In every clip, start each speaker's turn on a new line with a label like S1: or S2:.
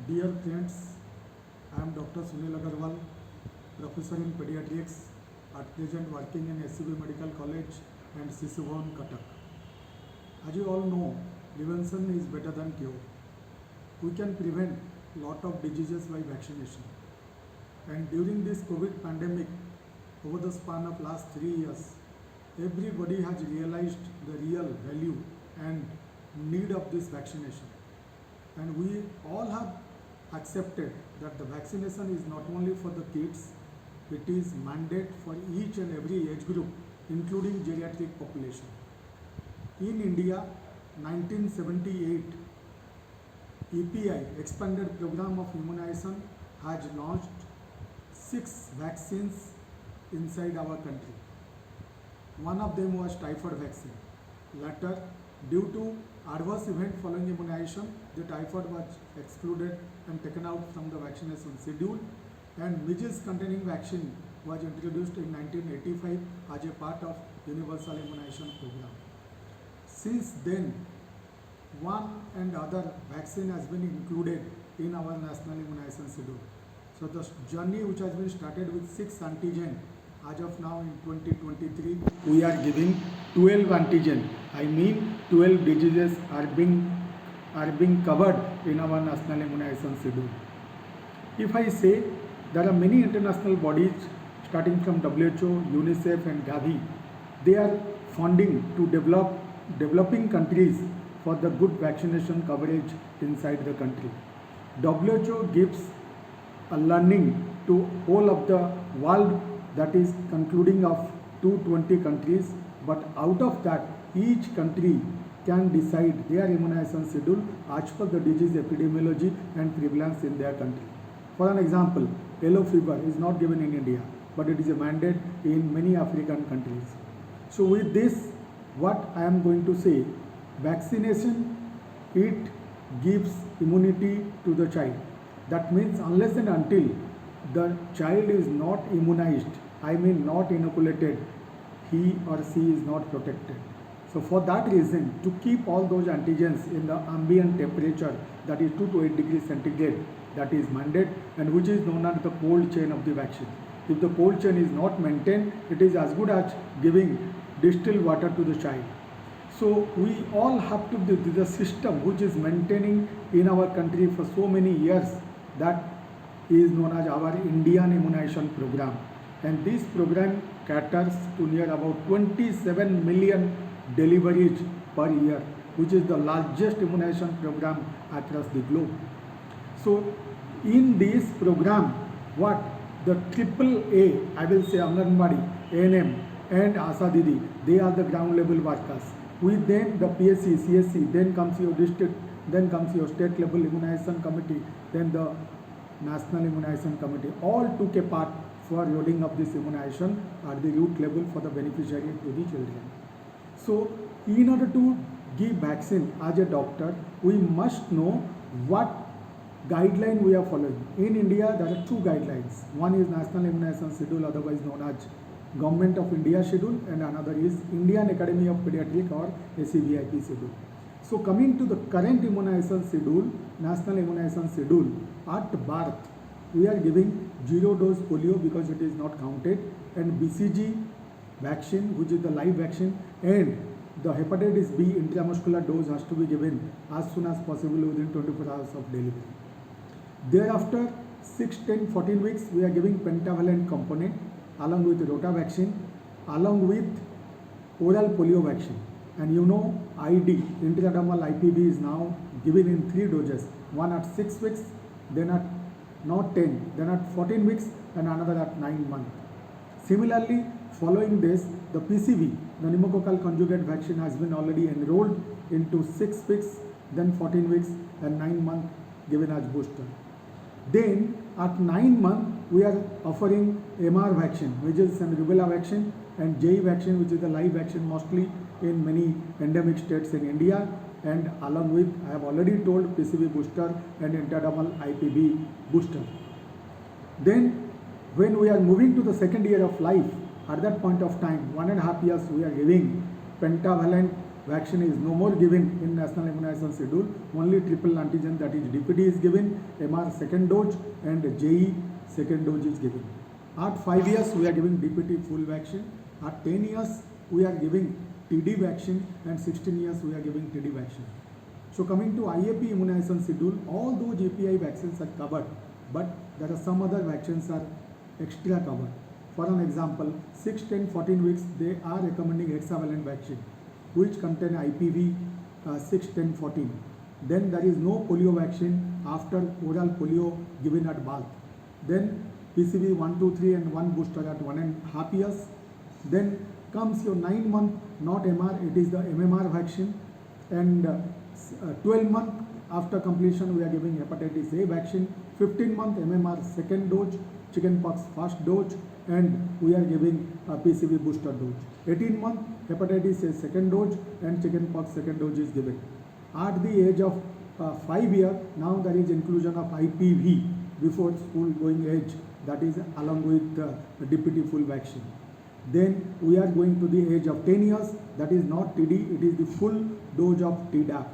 S1: Dear friends, I am Dr. Sunil Agarwal, Professor in Pediatrics, at present working in SCB Medical College and Sishu Bhavan, Cuttack. As you all know, prevention is better than cure. We can prevent lot of diseases by vaccination. And during this COVID pandemic, over the span of last 3 years, everybody has realized the real value and need of this vaccination. And we all have accepted that the vaccination is not only for the kids, it is mandate for each and every age group, including geriatric population. In India, 1978, EPI, Expanded Program of Immunization, has launched 6 vaccines inside our country. One of them was typhoid vaccine. Later, due to adverse event following immunization, the typhoid was excluded and taken out from the vaccination schedule, and measles containing vaccine was introduced in 1985 as a part of universal immunization program. Since then, one and other vaccine has been included in our national immunization schedule. So the journey which has been started with 6 antigen, as of now in 2023, we are giving 12 antigen. I mean 12 diseases are being covered in our national immunization schedule. If I say there are many international bodies starting from WHO, UNICEF and Gavi, they are funding to developing countries for the good vaccination coverage inside the country. WHO gives a learning to whole of the world, that is concluding of 220 countries, but out of that each country can decide their immunization schedule as per the disease epidemiology and prevalence in their country. For an example, yellow fever is not given in India, but it is a mandate in many African countries. So with this, what I am going to say, vaccination, it gives immunity to the child. That means unless and until the child is not immunized, I mean not inoculated, he or she is not protected. So for that reason, to keep all those antigens in the ambient temperature, that is 2 to 8 degrees centigrade, that is mandate, and which is known as the cold chain of the vaccine. If the cold chain is not maintained, it is as good as giving distilled water to the child. So we all have to, the system which is maintaining in our country for so many years, that is known as our Indian immunization program. And this program caters to near about 27 million deliveries per year, which is the largest immunization program across the globe. So in this program, what the AAA, I will say Anganwadi, ANM and Asa Didi, they are the ground level workers. With them the PSC, CSC, then comes your district, then comes your state level immunization committee, then the national immunization committee, all took a part for rolling up this immunization at the root level for the beneficiary to the children. So in order to give vaccine as a doctor, we must know what guideline we are following. In India, there are 2 guidelines. One is National Immunization Schedule, otherwise known as Government of India Schedule, and another is Indian Academy of Pediatrics or ACVIP Schedule. So coming to the current immunization schedule, National Immunization Schedule, at birth, we are giving 0 dose polio because it is not counted, and BCG vaccine, which is the live vaccine, and the hepatitis B intramuscular dose has to be given as soon as possible within 24 hours of delivery. Thereafter, 6, 10, 14 weeks, we are giving pentavalent component along with rota vaccine, along with oral polio vaccine. And you know, ID, intradermal IPV, is now given in 3 doses, one at 6 weeks, then at not 10, then at 14 weeks, and another at 9 months. Similarly, following this, the PCV, the pneumococcal conjugate vaccine, has been already enrolled into 6 weeks, then 14 weeks, and 9 months given as booster. Then at 9 months, we are offering MR vaccine, measles and rubella vaccine, and JE vaccine, which is the live vaccine mostly in many endemic states in India, and along with, I have already told, PCV booster and intradermal IPV booster. Then when we are moving to the second year of life, at that point of time, 1.5 years, we are giving pentavalent vaccine is no more given in National Immunization Schedule. Only triple antigen, that is DPT, is given, MR second dose, and JE second dose is given. At 5 years, we are giving DPT full vaccine. At 10 years, we are giving TD vaccine, and 16 years, we are giving TD vaccine. So coming to IAP immunization schedule, all those API vaccines are covered, but there are some other vaccines are extra covered. For an example, 6, 10, 14 weeks, they are recommending hexavalent vaccine, which contain IPV 6, 10, 14. Then there is no polio vaccine after oral polio given at birth. Then PCV 1, 2, 3 and 1 booster at 1.5 years. Then comes your 9 month, not MR, it is the MMR vaccine. And 12 month after completion, we are giving hepatitis A vaccine. 15 month MMR second dose, chickenpox first dose, and we are giving PCV booster dose. 18 month hepatitis A second dose and chickenpox second dose is given. At the age of 5 years, now there is inclusion of IPV before school going age, that is along with DPT full vaccine. Then we are going to the age of 10 years, that is not TD, it is the full dose of Tdap,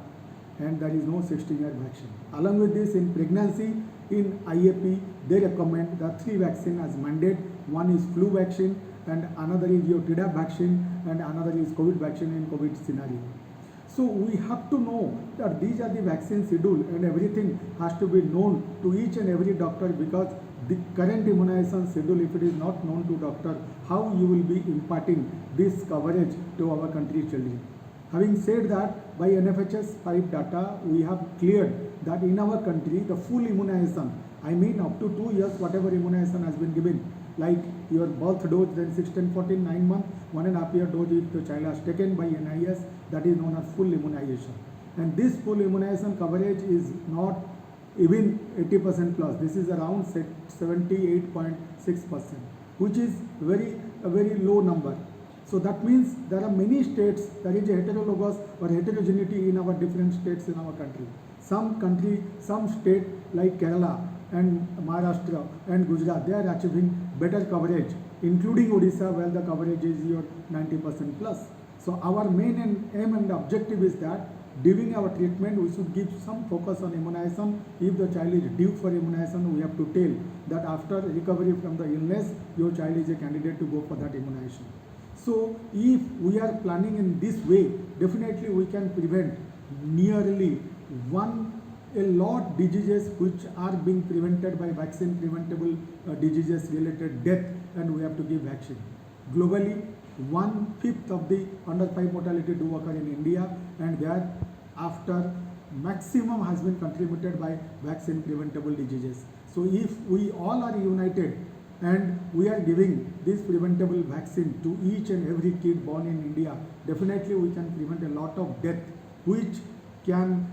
S1: and there is no 16-year vaccine. Along with this, in pregnancy, in IAP, they recommend the 3 vaccine as mandate. One is flu vaccine, and another is your Tdap vaccine, and another is COVID vaccine in COVID scenario. So we have to know that these are the vaccine schedule, and everything has to be known to each and every doctor, because the current immunization schedule, if it is not known to doctor, how you will be imparting this coverage to our country children. Having said that, by NFHS 5 data, we have cleared that in our country, the full immunization, I mean up to 2 years, whatever immunization has been given, like your birth dose, then 6, 10, 14, 9 months, 1.5 year dose if the child has taken by NIS, that is known as full immunization. And this full immunization coverage is not even 80% plus. This is around 78.6%, which is a very low number. So that means there are many states, there is a heterologous or heterogeneity in our different states in our country. Some state like Kerala and Maharashtra and Gujarat, they are achieving better coverage, including Odisha, where the coverage is your 90% plus. So our main aim and objective is that during our treatment, we should give some focus on immunization. If the child is due for immunization, we have to tell that after recovery from the illness, your child is a candidate to go for that immunization. So if we are planning in this way, definitely we can prevent nearly a lot diseases which are being prevented by vaccine preventable diseases related death, and we have to give vaccine. Globally, 1/5 of the under 5 mortality do occur in India, and there after maximum has been contributed by vaccine preventable diseases. So if we all are united and we are giving this preventable vaccine to each and every kid born in India, definitely we can prevent a lot of death, which can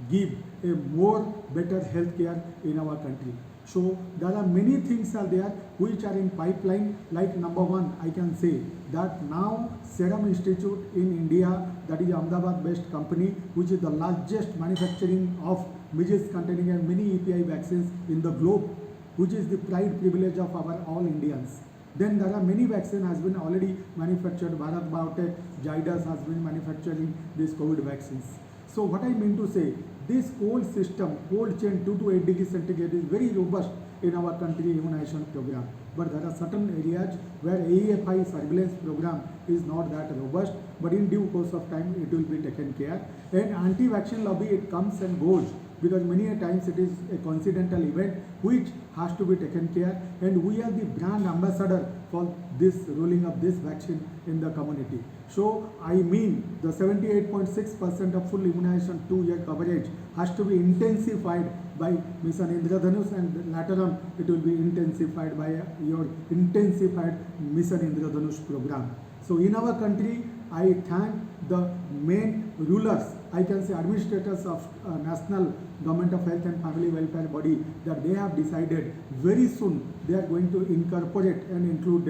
S1: give a more better health care in our country. So there are many things are there which are in pipeline. Like number one, I can say that now Serum Institute in India, that is Ahmedabad based company, which is the largest manufacturing of measles containing and many API vaccines in the globe, which is the pride privilege of our all Indians. Then there are many vaccines has been already manufactured. Bharat Biotech, Zydus has been manufacturing these COVID vaccines. So what I mean to say, this cold system, cold chain 2 to 8 degrees centigrade is very robust in our country immunization program. But there are certain areas where AEFI surveillance program is not that robust, but in due course of time it will be taken care. And anti-vaccine lobby, it comes and goes, because many a times it is a coincidental event which has to be taken care, and we are the brand ambassador for this rolling of this vaccine in the community. So I mean the 78.6% of full immunization 2-year coverage has to be intensified by Mission Indradhanush, and later on it will be intensified by your intensified Mission Indradhanush program. So in our country, I thank the main rulers, I can say administrators of National Government of Health and Family Welfare body, that they have decided very soon they are going to incorporate and include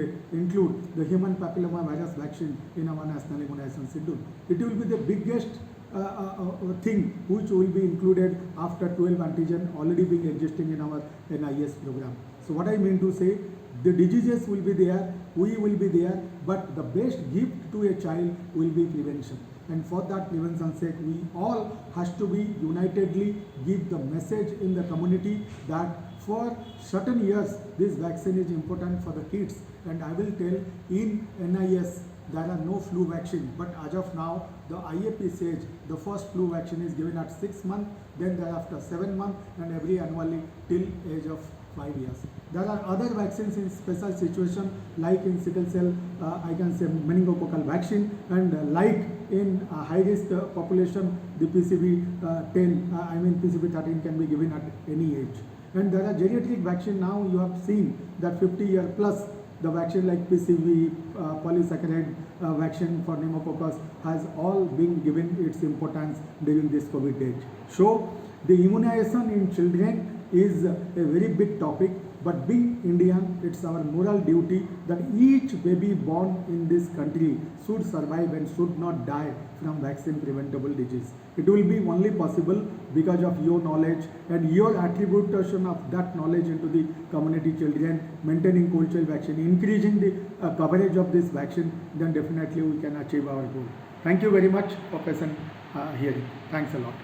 S1: the human papilloma virus vaccine in our national immunization schedule. It will be the biggest thing which will be included after 12 antigen already being existing in our NIS program. So what I mean to say, the diseases will be there, we will be there, but the best gift to a child will be prevention. and for that prevention sake we all has to be unitedly give the message in the community that for certain years this vaccine is important for the kids. And I will tell, in NIS there are no flu vaccine, but as of now the IAP says the first flu vaccine is given at 6 months, then thereafter 7 months, and every annually till age of 5 years. There are other vaccines in special situation, like in sickle cell, I can say meningococcal vaccine, and like in high risk population, the PCV13 can be given at any age. And there are geriatric vaccine now. You have seen that 50-year plus the vaccine like PCV, polysaccharide vaccine for pneumococcal has all been given its importance during this COVID age. So the immunization in children is a very big topic, but being Indian, it's our moral duty that each baby born in this country should survive and should not die from vaccine preventable disease. It will be only possible because of your knowledge and your attribution of that knowledge into the community children, maintaining cold chill vaccine, increasing the coverage of this vaccine, then definitely we can achieve our goal. Thank you very much for patient hearing. Thanks a lot.